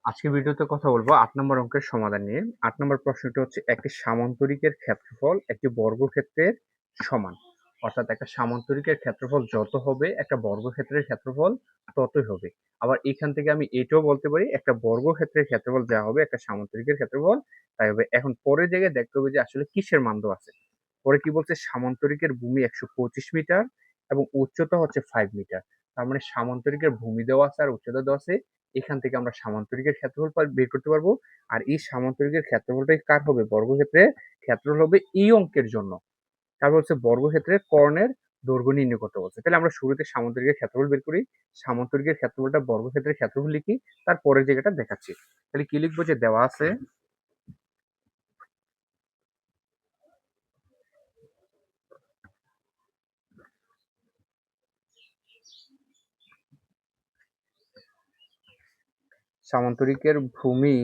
আজকে ভিডিওতে কথা বলবো ৮ নম্বর অঙ্কের সমাধান নিয়ে। ৮ নম্বর প্রশ্নটি হচ্ছে একটি সামান্তরিকের ক্ষেত্রফল একটি বর্গক্ষেত্রের সমান। অর্থাৎ একটা সামান্তরিকের ক্ষেত্রফল যত হবে একটা বর্গক্ষেত্রের ক্ষেত্রফল ততই হবে। আবার এখান থেকে আমি এটাও বলতে পারি একটা বর্গক্ষেত্রের ক্ষেত্রফল যা হবে একটা সামান্তরিকের ক্ষেত্রফল তাই হবে। এখন পরের জায়গায় দেখতে হবে যে আসলে কিসের মান দেওয়া আছে। পরে কি বলছে সামান্তরিকের ভূমি ১২৫ মিটার এবং উচ্চতা হচ্ছে 5 মিটার। তার মানে সামান্তরিকের ভূমি দেওয়া আছে আর উচ্চতা দেওয়া আছে। এখান থেকে আমরা সামান্তরিকের ক্ষেত্রফল বের করতে পারবো। আর এই সামান্তরিকের ক্ষেত্রফলটাই কার হবে? বর্গক্ষেত্রের ক্ষেত্রফল হবে এই অঙ্কের জন্য। তারপর হচ্ছে বর্গক্ষেত্রের কর্ণের দৈর্ঘ্য নির্ণয় করতে বলছে। তাহলে আমরা শুরুতে সামান্তরিকের ক্ষেত্রফল বের করি। সামান্তরিকের ক্ষেত্রফলটা বর্গক্ষেত্রের ক্ষেত্রফল লিখি, তার পরের জায়গাটা দেখাচ্ছি। তাহলে কি লিখবো? যে দেওয়া আছে সামান্তরিকের ভূমি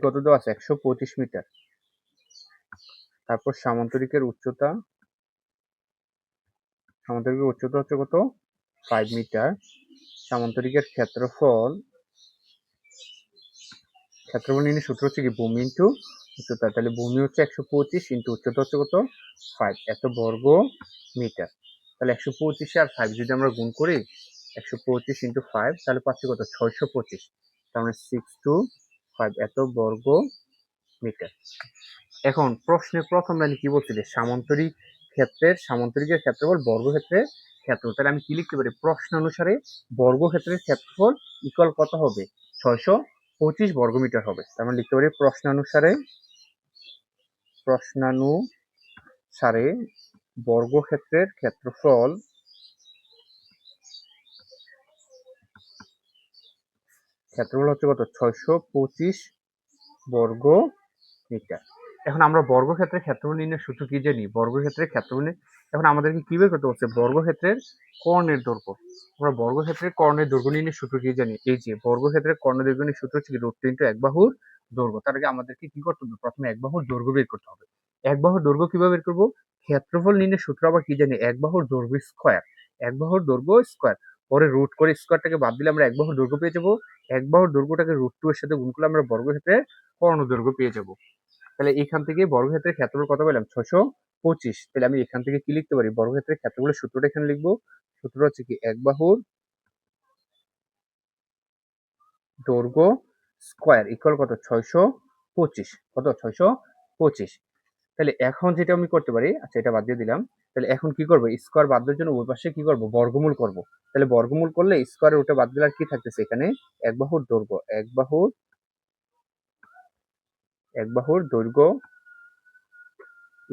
কত দেওয়া আছে? ১২৫ মিটার। তারপর সামান্তরিকের উচ্চতা হচ্ছে কত? 5 মিটার। সামান্তরিকের ক্ষেত্রফল নির্ণয়ের সূত্র হচ্ছে কি ভূমি ইন্টু উচ্চতা। তাহলে ভূমি হচ্ছে ১২৫ ইন্টু উচ্চতা হচ্ছে কত? 5, এত বর্গ মিটার। তাহলে ১২৫ আর 5 যদি আমরা গুণ করি, ১২৫ ইন্টু 5 তাহলে পাচ্ছি কত? ৬২৫। তার মানে 625 এত বর্গ মিটার। এখন প্রশ্নের প্রথম লাইনে কি বলছিল? সামান্তরিকের ক্ষেত্রফল বর্গক্ষেত্রের ক্ষেত্রফল। তাহলে আমি কি লিখতে পারি? প্রশ্নানুসারে বর্গক্ষেত্রের ক্ষেত্রফল ইকুয়াল কত হবে? ৬২৫ বর্গমিটার হবে। তার মানে লিখতে পারি প্রশ্নানুসারে বর্গক্ষেত্রের ক্ষেত্রফল হচ্ছে কত? ৬২৫ বর্গ মিটার। এখন আমরা বর্গক্ষেত্রের ক্ষেত্রফল নির্ণয়ের সূত্র কি জানি? বর্গক্ষেত্রের ক্ষেত্রফল এখন আমাদেরকে কি বের করতে হচ্ছে? বর্গক্ষেত্রের কর্ণের দৈর্ঘ্য। আমরা বর্গক্ষেত্রের কর্ণের দৈর্ঘ্য নির্ণয়ের সূত্র কি জানি? এই যে বর্গক্ষেত্রের কর্ণের দৈর্ঘ্য নির্ণয়ের সূত্র হচ্ছে কি √3 এক বাহুর দৈর্ঘ্য। তার আগে আমাদেরকে কি করতে হবে? প্রথমে এক বাহুর দৈর্ঘ্য বের করতে হবে। এক বাহুর দৈর্ঘ্য কিভাবে বের করব? ক্ষেত্রফল নির্ণয়ের সূত্র আবার কি জানি? এক বাহুর দৈর্ঘ্য স্কয়ার। এক বাহুর দৈর্ঘ্য স্কয়ার। পরে রুট করে স্কয়ারটাকে বাদ দিলে আমরা এক বাহুর দৈর্ঘ্য পেয়ে যাবো। এক বাহুর দৈর্ঘ্যটাকে √2 এর সাথে গুণ করলে আমরা বর্গক্ষেত্রের কর্ণ দৈর্ঘ্য পেয়ে যাবো। তাহলে এখান থেকে বর্গক্ষেত্রের ক্ষেত্রফল কত পেলাম? ৬২৫। তাহলে আমি এখান থেকে কি লিখতে পারি? বর্গক্ষেত্রের ক্ষেত্রফলের সূত্রটা এখানে লিখবো। সূত্র হচ্ছে কি এক বাহুর দৈর্ঘ্য স্কয়ার ইকুয়াল কত? ৬২৫। কত? ৬২৫। তাহলে এখন যেটা আমি করতে পারি, আচ্ছা এটা বাদ দিয়ে দিলাম। তাহলে এখন কি করবো? স্কয়ার বাদ দেওয়ার জন্য ওই পাশে কি করবো? বর্গমূল করব। তাহলে বর্গমূল করলে স্কয়ারের ওটা বাদ দিলে আর কি থাকতেছে? এখানে এক বাহুর দৈর্ঘ্য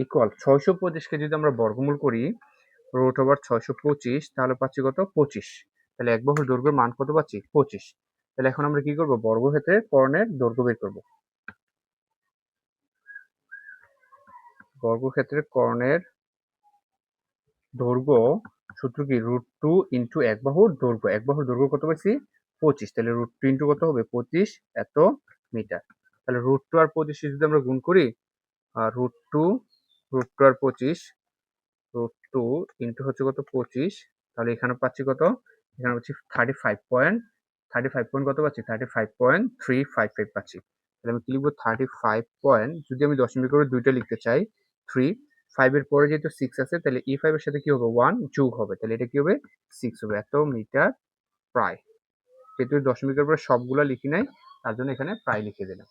ইকুয়াল ৬২৫ কে যদি আমরা বর্গমূল করি √625 তাহলে পাচ্ছি কত? 25। তাহলে এক বাহুর দৈর্ঘ্যের মান কত পাচ্ছি? 25। তাহলে এখন আমরা কি করব? বর্গক্ষেত্রের কর্ণের দৈর্ঘ্য বের করব। বর্গক্ষেত্রের কর্ণের দৈর্ঘ্য সূত্র কি? √2 ইন্টু এক বাহুর দৈর্ঘ্য। এক বাহুর দৈর্ঘ্য কত পাইছি? 25। তাহলে √2 ইন্টু কত হবে? 25 এত মিটার। তাহলে √2 আর 25 যদি আমরা গুণ করি, √2 আর 25 √2 ইন্টু হচ্ছে কত? 25। তাহলে এখানে পাচ্ছি কত? এখানে পাচ্ছি 35 কত পাচ্ছি? 35.355 পাচ্ছি। তাহলে আমি কি লিখবো? 35 পয়েন্ট, যদি আমি দশমিক করে দুইটা লিখতে চাই, 3, 5 এর পরে যেহেতু 6 আছে তাহলে এই 5 এর সাথে কি হবে? 1 যোগ হবে। তাহলে এটা কি হবে? 6 হবে। এত মিটার প্রায়। যেহেতু দশমিকের পরে সবগুলা লিখি নাই, তার জন্য এখানে প্রায় লিখে দিলাম।